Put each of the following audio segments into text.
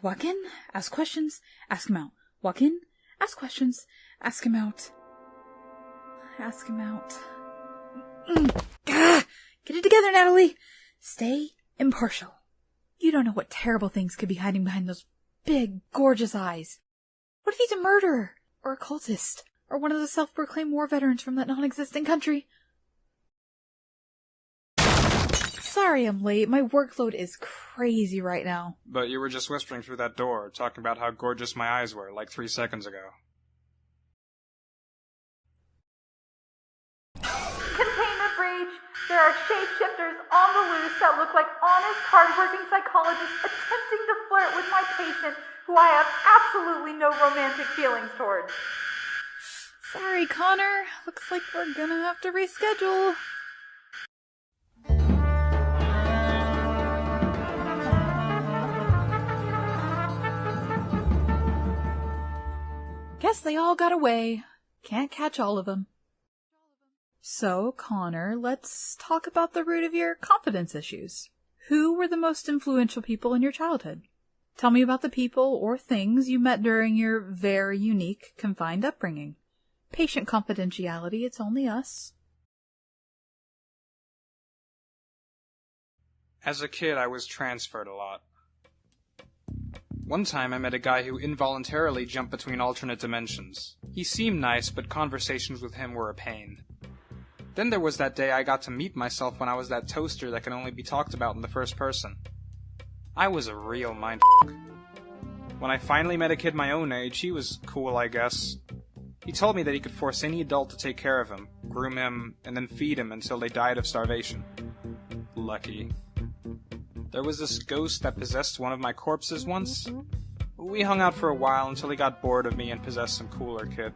Walk in, ask questions, ask him out. Walk in, ask questions, ask him out. Ask him out. Get it together, Natalie! Stay impartial. You don't know what terrible things could be hiding behind those big, gorgeous eyes. What if he's a murderer? Or a cultist? Or one of the self-proclaimed war veterans from that non-existent country? Sorry I'm late. My workload is crazy right now. But you were just whispering through that door, talking about how gorgeous my eyes were, like 3 seconds ago. Containment breach! There are shapeshifters on the loose that look like honest, hardworking psychologists attempting to flirt with my patient, who I have absolutely no romantic feelings towards. Sorry, Connor. Looks like we're gonna have to reschedule. Guess they all got away. Can't catch all of them. So, Connor, let's talk about the root of your confidence issues. Who were the most influential people in your childhood? Tell me about the people or things you met during your very unique, confined upbringing. Patient confidentiality, it's only us. As a kid, I was transferred a lot. One time I met a guy who involuntarily jumped between alternate dimensions. He seemed nice, but conversations with him were a pain. Then there was that day I got to meet myself when I was that toaster that can only be talked about in the first person. I was a real mindfuck. When I finally met a kid my own age, he was cool, I guess. He told me that he could force any adult to take care of him, groom him, and then feed him until they died of starvation. Lucky. There was this ghost that possessed one of my corpses once. We hung out for a while until he got bored of me and possessed some cooler kid.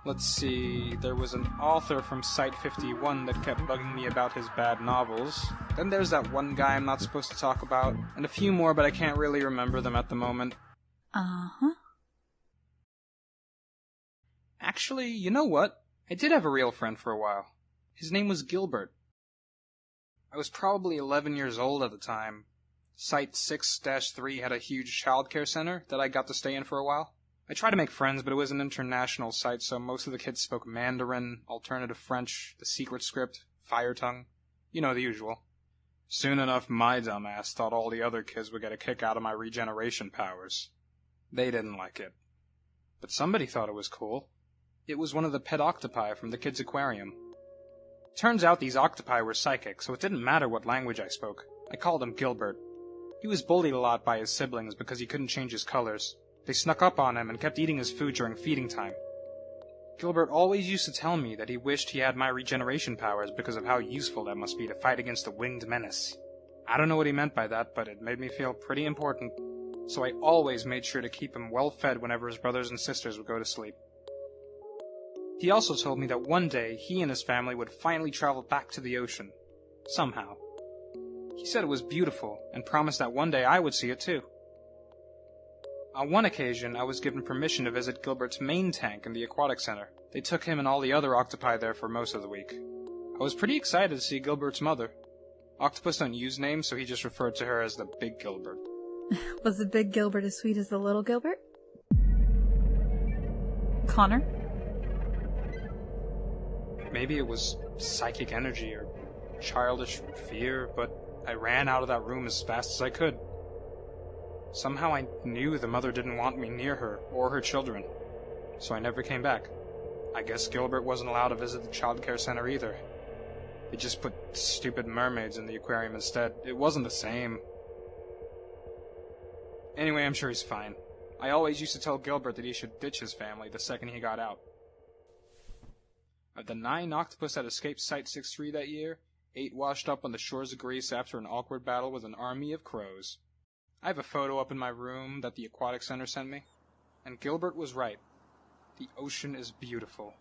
Let's see, there was an author from Site 51 that kept bugging me about his bad novels. Then there's that one guy I'm not supposed to talk about, and a few more, but I can't really remember them at the moment. Uh-huh. Actually, you know what? I did have a real friend for a while. His name was Gilbert. I was probably 11 years old at the time. Site 6-3 had a huge childcare center that I got to stay in for a while. I tried to make friends, but it was an international site, so most of the kids spoke Mandarin, alternative French, the secret script, fire tongue. You know, the usual. Soon enough, my dumbass thought all the other kids would get a kick out of my regeneration powers. They didn't like it. But somebody thought it was cool. It was one of the pet octopi from the kids' aquarium. Turns out these octopi were psychic, so it didn't matter what language I spoke. I called him Gilbert. He was bullied a lot by his siblings because he couldn't change his colors. They snuck up on him and kept eating his food during feeding time. Gilbert always used to tell me that he wished he had my regeneration powers because of how useful that must be to fight against the winged menace. I don't know what he meant by that, but it made me feel pretty important. So I always made sure to keep him well fed whenever his brothers and sisters would go to sleep. He also told me that one day he and his family would finally travel back to the ocean. Somehow. He said it was beautiful, and promised that one day I would see it too. On one occasion, I was given permission to visit Gilbert's main tank in the aquatic center. They took him and all the other octopi there for most of the week. I was pretty excited to see Gilbert's mother. Octopus don't use names, so he just referred to her as the Big Gilbert. Was the Big Gilbert as sweet as the Little Gilbert? Connor? Maybe it was psychic energy or childish fear, but I ran out of that room as fast as I could. Somehow I knew the mother didn't want me near her or her children, so I never came back. I guess Gilbert wasn't allowed to visit the childcare center either. They just put stupid mermaids in the aquarium instead. It wasn't the same. Anyway, I'm sure he's fine. I always used to tell Gilbert that he should ditch his family the second he got out. Of the 9 octopus that escaped Site 6-3 that year, 8 washed up on the shores of Greece after an awkward battle with an army of crows. I have a photo up in my room that the aquatic center sent me, and Gilbert was right. The ocean is beautiful,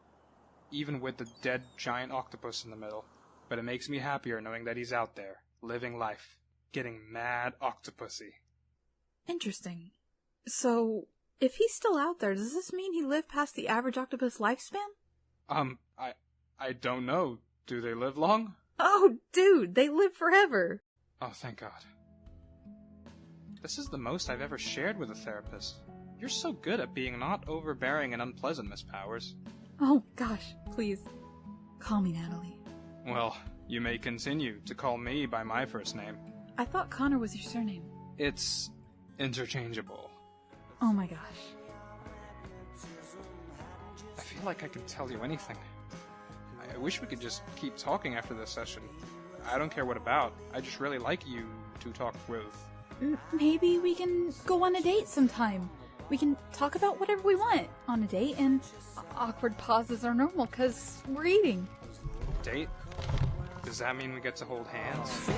even with the dead giant octopus in the middle, but it makes me happier knowing that he's out there, living life, getting mad octopusy. Interesting. So, if he's still out there, does this mean he lived past the average octopus lifespan? I don't know. Do they live long? Oh, dude, they live forever. Oh, thank God. This is the most I've ever shared with a therapist. You're so good at being not overbearing and unpleasant, Miss Powers. Oh, gosh, please. Call me Natalie. Well, you may continue to call me by my first name. I thought Connor was your surname. It's interchangeable. Oh my gosh. I feel like I can tell you anything. I wish we could just keep talking after this session. I don't care what about. I just really like you to talk with. Maybe we can go on a date sometime. We can talk about whatever we want on a date, and awkward pauses are normal because we're eating. Date? Does that mean we get to hold hands?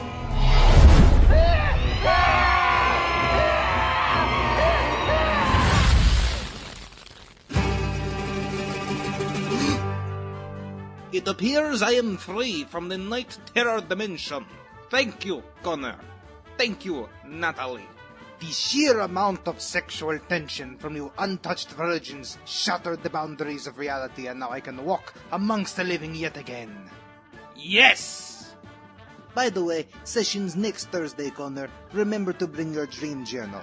It appears I am free from the night terror dimension. Thank you, Connor. Thank you, Natalie. The sheer amount of sexual tension from you untouched virgins shattered the boundaries of reality, and now I can walk amongst the living yet again. Yes! By the way, session's next Thursday, Connor. Remember to bring your dream journal.